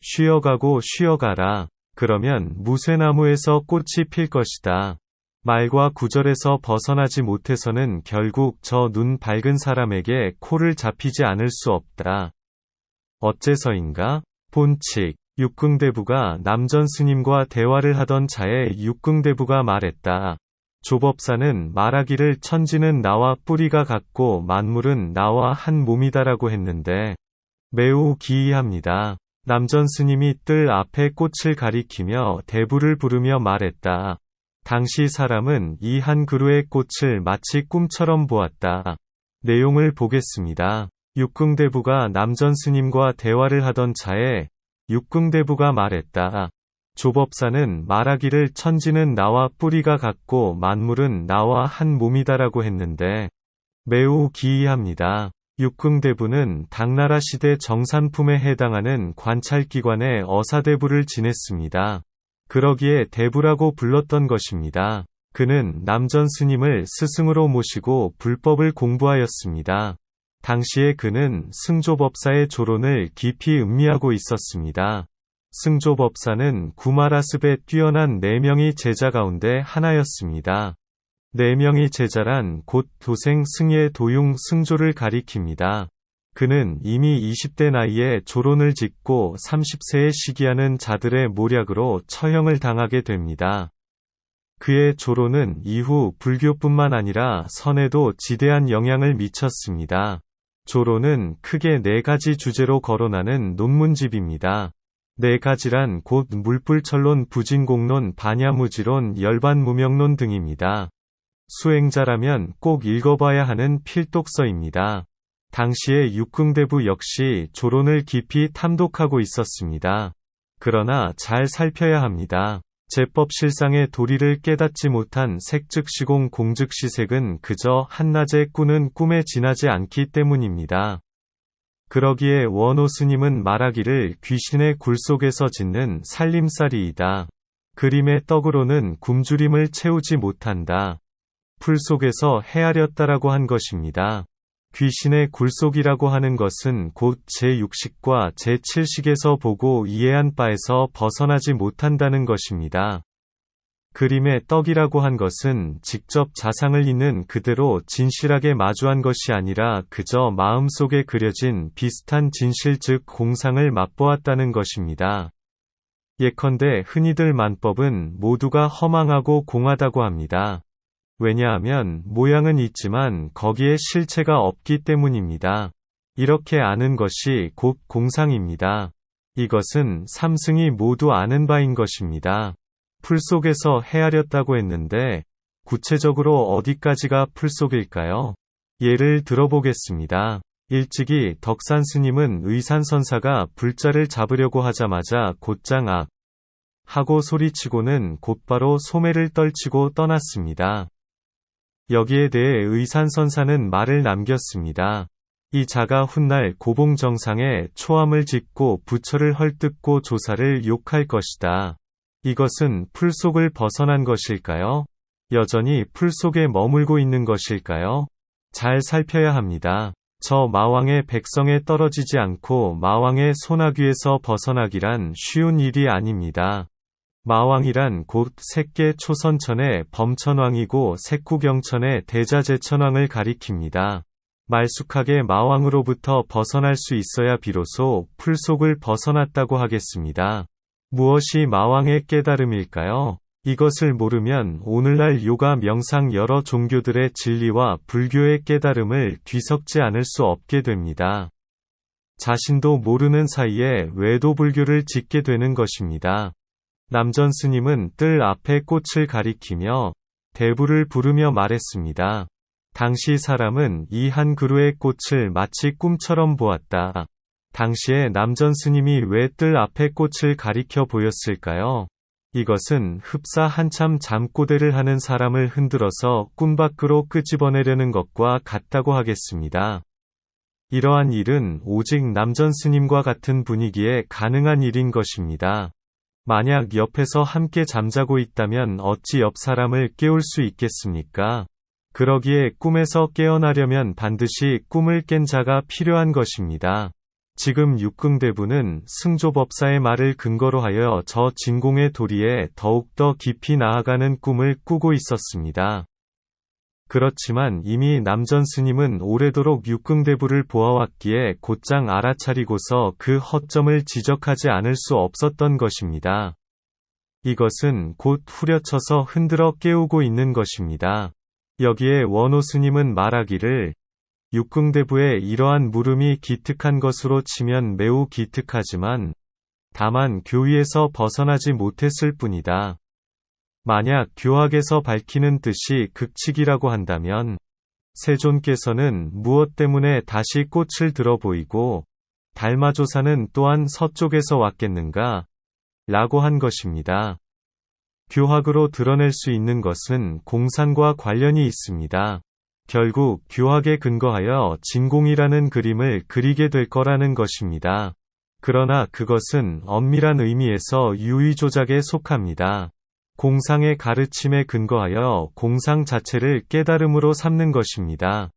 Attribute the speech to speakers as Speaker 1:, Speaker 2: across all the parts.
Speaker 1: 쉬어가고 쉬어가라. 그러면 무쇠나무에서 꽃이 필 것이다. 말과 구절에서 벗어나지 못해서는 결국 저 눈 밝은 사람에게 코를 잡히지 않을 수 없다. 어째서인가? 본칙. 육궁대부가 남전 스님과 대화를 하던 차에 육궁대부가 말했다. 조법사는 말하기를 천지는 나와 뿌리가 같고 만물은 나와 한 몸이다라고 했는데 매우 기이합니다. 남전 스님이 뜰 앞에 꽃을 가리키며 대부를 부르며 말했다. 당시 사람은 이 한 그루의 꽃을 마치 꿈처럼 보았다. 내용을 보겠습니다. 육궁대부가 남전 스님과 대화를 하던 차에 육궁대부가 말했다. 조법사는 말하기를 천지는 나와 뿌리가 같고 만물은 나와 한 몸이다라고 했는데 매우 기이합니다. 육궁대부는 당나라 시대 정산품에 해당하는 관찰기관의 어사대부를 지냈습니다. 그러기에 대부라고 불렀던 것입니다. 그는 남전 스님을 스승으로 모시고 불법을 공부하였습니다. 당시에 그는 승조법사의 조론을 깊이 음미하고 있었습니다. 승조법사는 구마라습에 뛰어난 4명의 제자 가운데 하나였습니다. 4명의 제자란 곧 도생 승예 도융 승조를 가리킵니다. 그는 이미 20대 나이에 조론을 짓고 30세에 시기하는 자들의 모략으로 처형을 당하게 됩니다. 그의 조론은 이후 불교뿐만 아니라 선에도 지대한 영향을 미쳤습니다. 조론은 크게 4가지 주제로 거론하는 논문집입니다. 4가지란 곧 물불철론, 부진공론, 반야무지론, 열반무명론 등입니다. 수행자라면 꼭 읽어봐야 하는 필독서입니다. 당시의 육궁대부 역시 조론을 깊이 탐독하고 있었습니다. 그러나 잘 살펴야 합니다. 제법실상의 도리를 깨닫지 못한 색즉시공 공즉시색은 그저 한낮에 꾸는 꿈에 지나지 않기 때문입니다. 그러기에 원호 스님은 말하기를 귀신의 굴 속에서 짓는 살림살이이다. 그림의 떡으로는 굶주림을 채우지 못한다. 풀 속에서 헤아렸다라고 한 것입니다. 귀신의 굴속이라고 하는 것은 곧 제6식과 제7식에서 보고 이해한 바에서 벗어나지 못한다는 것입니다. 그림의 떡이라고 한 것은 직접 자상을 있는 그대로 진실하게 마주한 것이 아니라 그저 마음속에 그려진 비슷한 진실 즉 공상을 맛보았다는 것입니다. 예컨대 흔히들 만법은 모두가 허망하고 공하다고 합니다. 왜냐하면 모양은 있지만 거기에 실체가 없기 때문입니다. 이렇게 아는 것이 곧 공상입니다. 이것은 삼승이 모두 아는 바인 것입니다. 풀 속에서 헤아렸다고 했는데 구체적으로 어디까지가 풀 속일까요? 예를 들어보겠습니다. 일찍이 덕산 스님은 의산선사가 불자를 잡으려고 하자마자 곧장 악 하고 소리치고는 곧바로 소매를 떨치고 떠났습니다. 여기에 대해 의산선사는 말을 남겼습니다. 이 자가 훗날 고봉정상에 초함을 짓고 부처를 헐뜯고 조사를 욕할 것이다. 이것은 풀 속을 벗어난 것일까요? 여전히 풀 속에 머물고 있는 것일까요? 잘 살펴야 합니다. 저 마왕의 백성에 떨어지지 않고 마왕의 소나귀에서 벗어나기란 쉬운 일이 아닙니다. 마왕이란 곧 색계 초선천의 범천왕이고 색구경천의 대자재천왕을 가리킵니다. 말쑥하게 마왕으로부터 벗어날 수 있어야 비로소 풀 속을 벗어났다고 하겠습니다. 무엇이 마왕의 깨달음일까요? 이것을 모르면 오늘날 요가 명상 여러 종교들의 진리와 불교의 깨달음을 뒤섞지 않을 수 없게 됩니다. 자신도 모르는 사이에 외도불교를 짓게 되는 것입니다. 남전 스님은 뜰 앞에 꽃을 가리키며 대부를 부르며 말했습니다. 당시 사람은 이 한 그루의 꽃을 마치 꿈처럼 보았다. 당시에 남전 스님이 왜 뜰 앞에 꽃을 가리켜 보였을까요? 이것은 흡사 한참 잠꼬대를 하는 사람을 흔들어서 꿈 밖으로 끄집어내려는 것과 같다고 하겠습니다. 이러한 일은 오직 남전 스님과 같은 분위기에 가능한 일인 것입니다. 만약 옆에서 함께 잠자고 있다면 어찌 옆 사람을 깨울 수 있겠습니까? 그러기에 꿈에서 깨어나려면 반드시 꿈을 깬 자가 필요한 것입니다. 지금 육궁대부는 승조법사의 말을 근거로 하여 저 진공의 도리에 더욱더 깊이 나아가는 꿈을 꾸고 있었습니다. 그렇지만 이미 남전 스님은 오래도록 육궁대부를 보아왔기에 곧장 알아차리고서 그 허점을 지적하지 않을 수 없었던 것입니다. 이것은 곧 후려쳐서 흔들어 깨우고 있는 것입니다. 여기에 원호 스님은 말하기를 육궁대부의 이러한 물음이 기특한 것으로 치면 매우 기특하지만 다만 교위에서 벗어나지 못했을 뿐이다. 만약 교학에서 밝히는 뜻이 극칙이라고 한다면 세존께서는 무엇 때문에 다시 꽃을 들어 보이고 달마조사는 또한 서쪽에서 왔겠는가? 라고 한 것입니다. 교학으로 드러낼 수 있는 것은 공산과 관련이 있습니다. 결국 교학에 근거하여 진공이라는 그림을 그리게 될 거라는 것입니다. 그러나 그것은 엄밀한 의미에서 유의조작에 속합니다. 공상의 가르침에 근거하여 공상 자체를 깨달음으로 삼는 것입니다.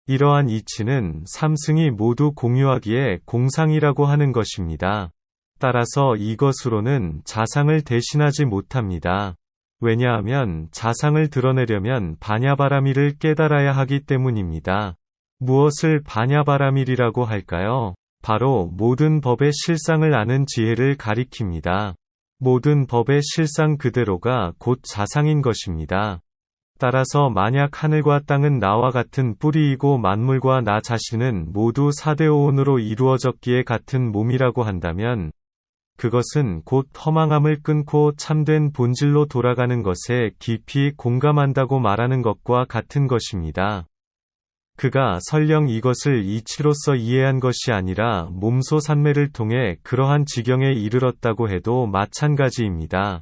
Speaker 1: 이러한 이치는 삼승이 모두 공유하기에 공상이라고 하는 것입니다. 따라서 이것으로는 자상을 대신하지 못합니다. 왜냐하면 자상을 드러내려면 바냐바라밀을 깨달아야 하기 때문입니다. 무엇을 바냐바라밀이라고 할까요? 바로 모든 법의 실상을 아는 지혜를 가리킵니다. 모든 법의 실상 그대로가 곧 자상인 것입니다. 따라서 만약 하늘과 땅은 나와 같은 뿌리이고 만물과 나 자신은 모두 사대오온으로 이루어졌기에 같은 몸이라고 한다면 그것은 곧 허망함을 끊고 참된 본질로 돌아가는 것에 깊이 공감한다고 말하는 것과 같은 것입니다. 그가 설령 이것을 이치로서 이해한 것이 아니라 몸소 산매를 통해 그러한 지경에 이르렀다고 해도 마찬가지입니다.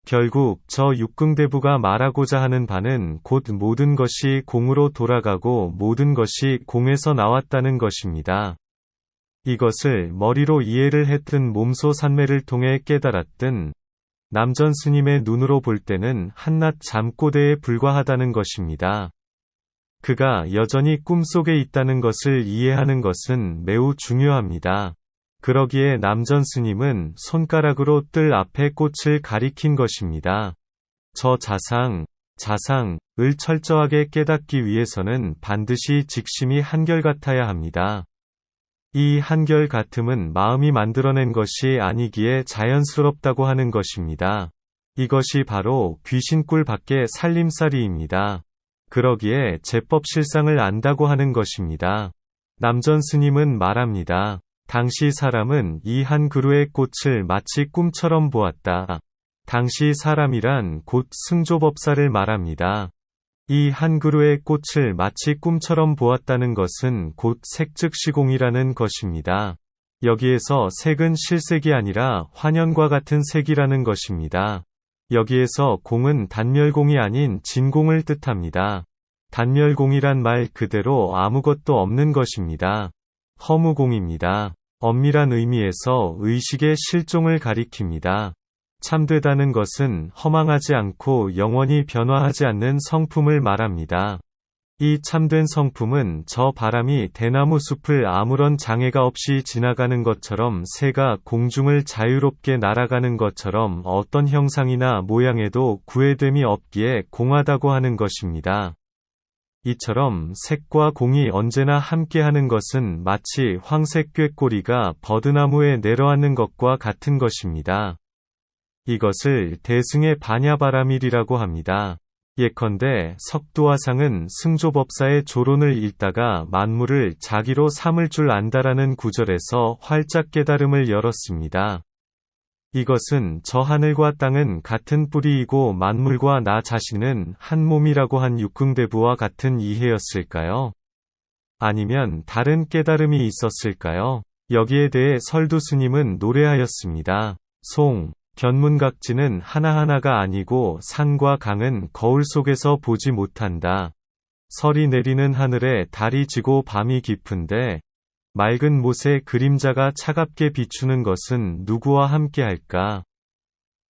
Speaker 1: 결국 저 육궁대부가 말하고자 하는 바는 곧 모든 것이 공으로 돌아가고 모든 것이 공에서 나왔다는 것입니다. 이것을 머리로 이해를 했든 몸소 산매를 통해 깨달았든 남전 스님의 눈으로 볼 때는 한낱 잠꼬대에 불과하다는 것입니다. 그가 여전히 꿈속에 있다는 것을 이해하는 것은 매우 중요합니다. 그러기에 남전 스님은 손가락으로 뜰 앞에 꽃을 가리킨 것입니다. 저 자상을 철저하게 깨닫기 위해서는 반드시 직심이 한결같아야 합니다. 이 한결같음은 마음이 만들어낸 것이 아니기에 자연스럽다고 하는 것입니다. 이것이 바로 귀신꿀 밖의 살림살이입니다. 그러기에 제법 실상을 안다고 하는 것입니다. 남전 스님은 말합니다. 당시 사람은 이 한 그루의 꽃을 마치 꿈처럼 보았다. 당시 사람이란 곧 승조법사를 말합니다. 이 한 그루의 꽃을 마치 꿈처럼 보았다는 것은 곧 색즉시공이라는 것입니다. 여기에서 색은 실색이 아니라 환연과 같은 색이라는 것입니다. 여기에서 공은 단멸공이 아닌 진공을 뜻합니다. 단멸공이란 말 그대로 아무것도 없는 것입니다. 허무공입니다. 엄밀한 의미에서 의식의 실종을 가리킵니다. 참되다는 것은 허망하지 않고 영원히 변화하지 않는 성품을 말합니다. 이 참된 성품은 저 바람이 대나무 숲을 아무런 장애가 없이 지나가는 것처럼 새가 공중을 자유롭게 날아가는 것처럼 어떤 형상이나 모양에도 구애됨이 없기에 공하다고 하는 것입니다. 이처럼 색과 공이 언제나 함께하는 것은 마치 황색 꾀꼬리가 버드나무에 내려앉는 것과 같은 것입니다. 이것을 대승의 바냐바라밀이라고 합니다. 예컨대 석두화상은 승조법사의 조론을 읽다가 만물을 자기로 삼을 줄 안다라는 구절에서 활짝 깨달음을 열었습니다. 이것은 저 하늘과 땅은 같은 뿌리이고 만물과 나 자신은 한 몸이라고 한 육궁대부와 같은 이해였을까요? 아니면 다른 깨달음이 있었을까요? 여기에 대해 설두 스님은 노래하였습니다. 견문각지는 하나하나가 아니고 산과 강은 거울 속에서 보지 못한다. 설이 내리는 하늘에 달이 지고 밤이 깊은데 맑은 못의 그림자가 차갑게 비추는 것은 누구와 함께할까?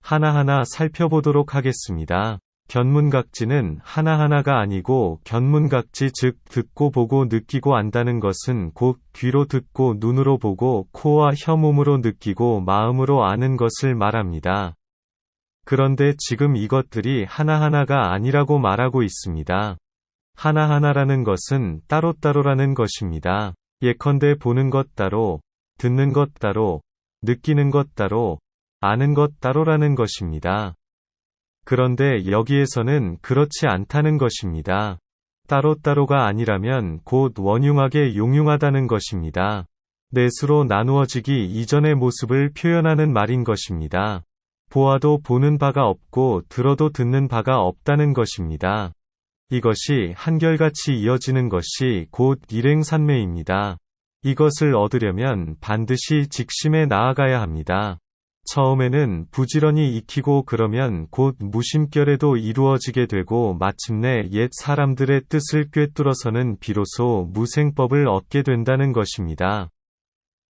Speaker 1: 하나하나 살펴보도록 하겠습니다. 견문각지는 하나하나가 아니고 견문각지 즉 듣고 보고 느끼고 안다는 것은 곧 귀로 듣고 눈으로 보고 코와 혀몸으로 느끼고 마음으로 아는 것을 말합니다. 그런데 지금 이것들이 하나하나가 아니라고 말하고 있습니다. 하나하나라는 것은 따로따로라는 것입니다. 예컨대 보는 것 따로, 듣는 것 따로, 느끼는 것 따로, 아는 것 따로라는 것입니다. 그런데 여기에서는 그렇지 않다는 것입니다. 따로따로가 아니라면 곧 원흉하게 용흉하다는 것입니다. 넷으로 나누어지기 이전의 모습을 표현하는 말인 것입니다. 보아도 보는 바가 없고 들어도 듣는 바가 없다는 것입니다. 이것이 한결같이 이어지는 것이 곧 일행산매입니다. 이것을 얻으려면 반드시 직심에 나아가야 합니다. 처음에는 부지런히 익히고 그러면 곧 무심결에도 이루어지게 되고 마침내 옛 사람들의 뜻을 꿰뚫어서는 비로소 무생법을 얻게 된다는 것입니다.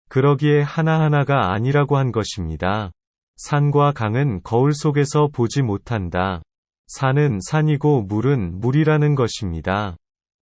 Speaker 1: 그러기에 하나하나가 아니라고 한 것입니다. 산과 강은 거울 속에서 보지 못한다. 산은 산이고 물은 물이라는 것입니다.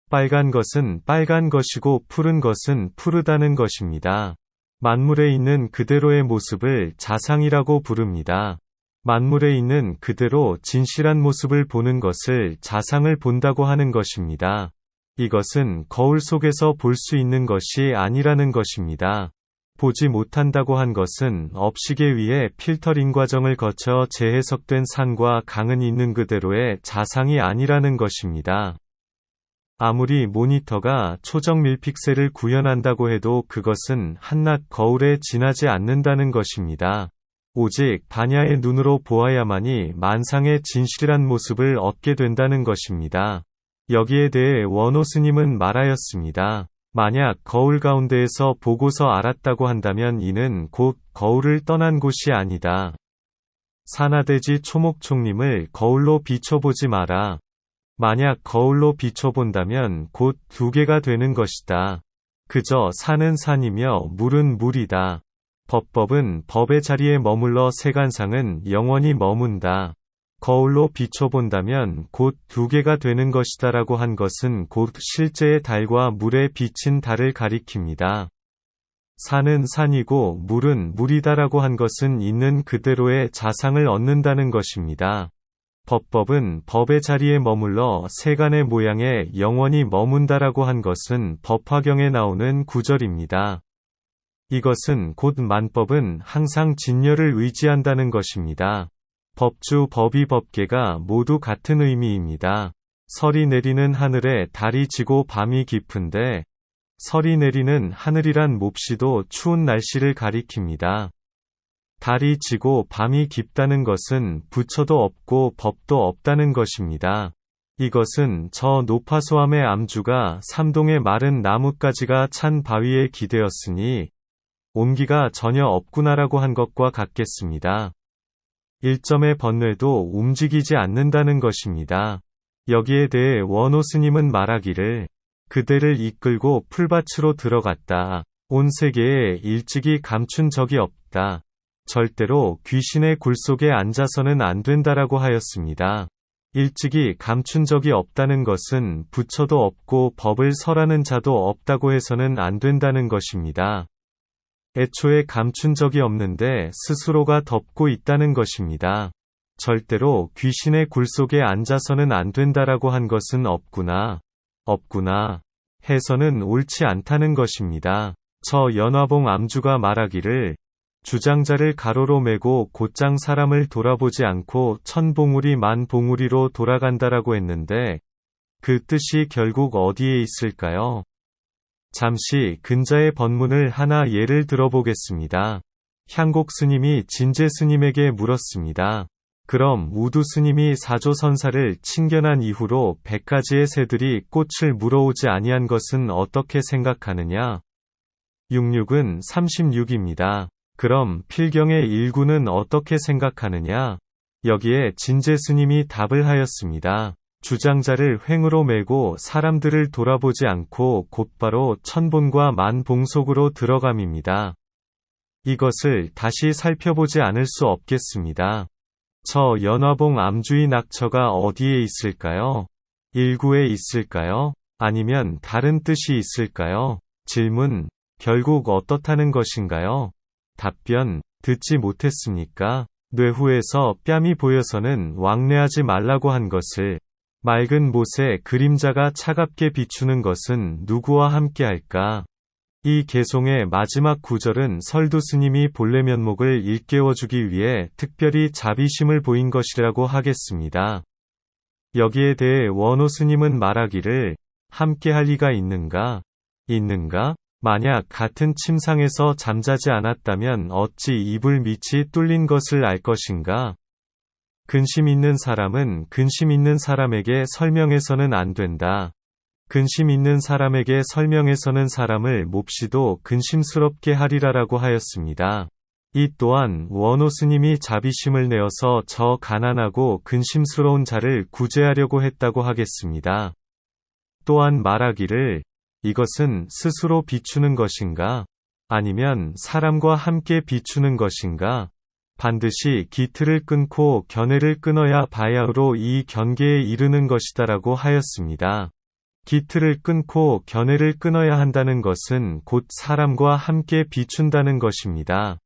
Speaker 1: 빨간 것은 빨간 것이고 푸른 것은 푸르다는 것입니다. 만물에 있는 그대로의 모습을 자상이라고 부릅니다. 만물에 있는 그대로 진실한 모습을 보는 것을 자상을 본다고 하는 것입니다. 이것은 거울 속에서 볼 수 있는 것이 아니라는 것입니다. 보지 못한다고 한 것은 업식에 의해 필터링 과정을 거쳐 재해석된 산과 강은 있는 그대로의 자상이 아니라는 것입니다. 아무리 모니터가 초정 밀픽셀을 구현한다고 해도 그것은 한낱 거울에 지나지 않는다는 것입니다. 오직 반야의 눈으로 보아야만이 만상의 진실한 모습을 얻게 된다는 것입니다. 여기에 대해 원호 스님은 말하였습니다. 만약 거울 가운데에서 보고서 알았다고 한다면 이는 곧 거울을 떠난 곳이 아니다. 산하대지 초목총님을 거울로 비춰보지 마라. 만약 거울로 비춰본다면 곧 두 개가 되는 것이다. 그저 산은 산이며 물은 물이다. 법법은 법의 자리에 머물러 세간상은 영원히 머문다. 거울로 비춰본다면 곧 두 개가 되는 것이다라고 한 것은 곧 실제의 달과 물에 비친 달을 가리킵니다. 산은 산이고 물은 물이다라고 한 것은 있는 그대로의 자상을 얻는다는 것입니다. 법법은 법의 자리에 머물러 세간의 모양에 영원히 머문다라고 한 것은 법화경에 나오는 구절입니다. 이것은 곧 만법은 항상 진열을 의지한다는 것입니다. 법주 법이 법계가 모두 같은 의미입니다. 설이 내리는 하늘에 달이 지고 밤이 깊은데 설이 내리는 하늘이란 몹시도 추운 날씨를 가리킵니다. 달이 지고 밤이 깊다는 것은 부처도 없고 법도 없다는 것입니다. 이것은 저 노파소함의 암주가 삼동의 마른 나뭇가지가 찬 바위에 기대었으니 온기가 전혀 없구나라고 한 것과 같겠습니다. 일점의 번뇌도 움직이지 않는다는 것입니다. 여기에 대해 원호 스님은 말하기를 그대를 이끌고 풀밭으로 들어갔다. 온 세계에 일찍이 감춘 적이 없다. 절대로 귀신의 굴 속에 앉아서는 안 된다라고 하였습니다. 일찍이 감춘 적이 없다는 것은 부처도 없고 법을 설하는 자도 없다고 해서는 안 된다는 것입니다. 애초에 감춘 적이 없는데 스스로가 덮고 있다는 것입니다. 절대로 귀신의 굴 속에 앉아서는 안 된다라고 한 것은 없구나 해서는 옳지 않다는 것입니다. 저 연화봉 암주가 말하기를 주장자를 가로로 메고 곧장 사람을 돌아보지 않고 천봉우리 만봉우리로 돌아간다라고 했는데 그 뜻이 결국 어디에 있을까요? 잠시 근자의 법문을 하나 예를 들어보겠습니다. 향곡 스님이 진제 스님에게 물었습니다. 그럼 우두 스님이 사조선사를 칭견한 이후로 100가지의 새들이 꽃을 물어오지 아니한 것은 어떻게 생각하느냐? 66은 36입니다. 그럼 필경의 일구는 어떻게 생각하느냐? 여기에 진제 스님이 답을 하였습니다. 주장자를 횡으로 메고 사람들을 돌아보지 않고 곧바로 천본과 만봉 속으로 들어감입니다. 이것을 다시 살펴보지 않을 수 없겠습니다. 저 연화봉 암주의 낙처가 어디에 있을까요? 일구에 있을까요? 아니면 다른 뜻이 있을까요? 질문. 결국 어떻다는 것인가요? 답변. 듣지 못했습니까? 뇌후에서 뺨이 보여서는 왕래하지 말라고 한 것을 맑은 못에 그림자가 차갑게 비추는 것은 누구와 함께 할까? 이 개송의 마지막 구절은 설두 스님이 본래 면목을 일깨워주기 위해 특별히 자비심을 보인 것이라고 하겠습니다. 여기에 대해 원호 스님은 말하기를 함께 할 리가 있는가? 있는가? 만약 같은 침상에서 잠자지 않았다면 어찌 이불 밑이 뚫린 것을 알 것인가? 근심 있는 사람은 근심 있는 사람에게 설명해서는 안 된다. 근심 있는 사람에게 설명해서는 사람을 몹시도 근심스럽게 하리라라고 하였습니다. 이 또한 원호 스님이 자비심을 내어서 저 가난하고 근심스러운 자를 구제하려고 했다고 하겠습니다. 또한 말하기를 이것은 스스로 비추는 것인가? 아니면 사람과 함께 비추는 것인가? 반드시 기틀을 끊고 견해를 끊어야 바야흐로 이 경계에 이르는 것이다라고 하였습니다. 기틀을 끊고 견해를 끊어야 한다는 것은 곧 사람과 함께 비춘다는 것입니다.